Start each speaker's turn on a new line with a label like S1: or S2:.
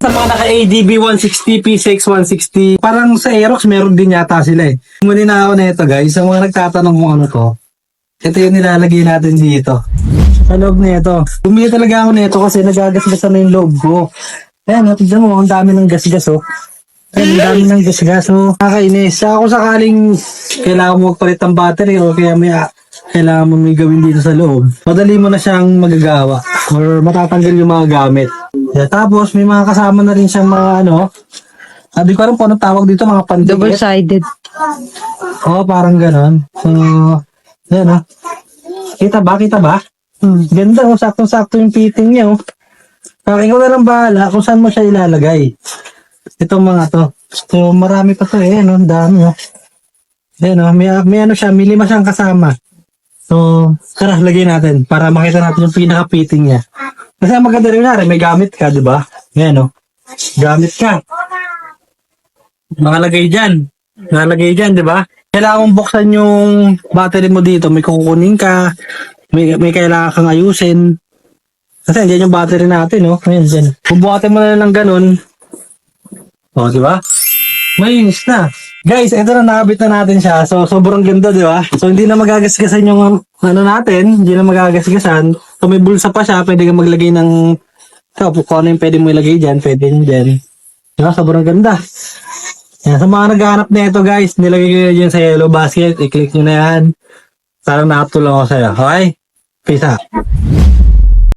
S1: Sa mga naka-ADB 160, P6 160, parang sa Aerox meron din yata sila eh. Muli na ako nito guys, sa mga nagtatanong kung ano to, ito yung nilalagay natin dito. Sa loob nito. Bumili talaga ako nito kasi nagagasgasan na yung loob ko. Ayan, tignan mo, ang dami ng gasgas oh. Ayan, ang dami ng gasgas oh. Nakakainis. Kung sakaling kailangan mo magpalit ng battery o kaya kailangan mo may gawin dito sa loob, madali mo na siyang magagawa or matatanggal yung mga gamit. Yeah, tapos may mga kasama na rin siyang mga ano, di ko alam kung anong tawag dito, mga pandikit.
S2: Double-sided.
S1: Oo, parang ganon. So, yan oh. Kita ba? Kita ba? Ganda oh, saktong-sakto yung fitting niya oh. Ikaw na lang bahala kung saan mo siya ilalagay. Itong mga to. So, marami pa to eh, ano, dami oh. Yan oh, may ano siya, may 5 siyang kasama. So, tara, lagay natin para makita natin yung pinaka-fitting niya. Kasi ang maganda rin na may gamit ka, di ba? Yan, oh. Gamit ka. Nakalagay dyan, di ba? Kailangan mong buksan yung battery mo dito. May kukunin ka. May kailangan kang ayusin. Kasi andyan yung battery natin, oh. Ayan, dyan. Bubuhatin mo na lang ganun. Oh, di ba? Malinis na. Guys, ito na, nakabit na natin siya. So, sobrang ganda, di ba? So, hindi na magagasgasan yung ano natin. Hindi na magagasgasan. So, may bulsa pa siya. Pwede kang maglagay ng kung ano yung pwede mo ilagay dyan. Pwede yun dyan. Diba? Sobrang ganda. Yan. Sa mga naghahanap na ito, guys, nilagay ko na dyan sa yellow basket. I-click nyo na yan. Sana nakatulong ako sa'yo. Okay? Peace out.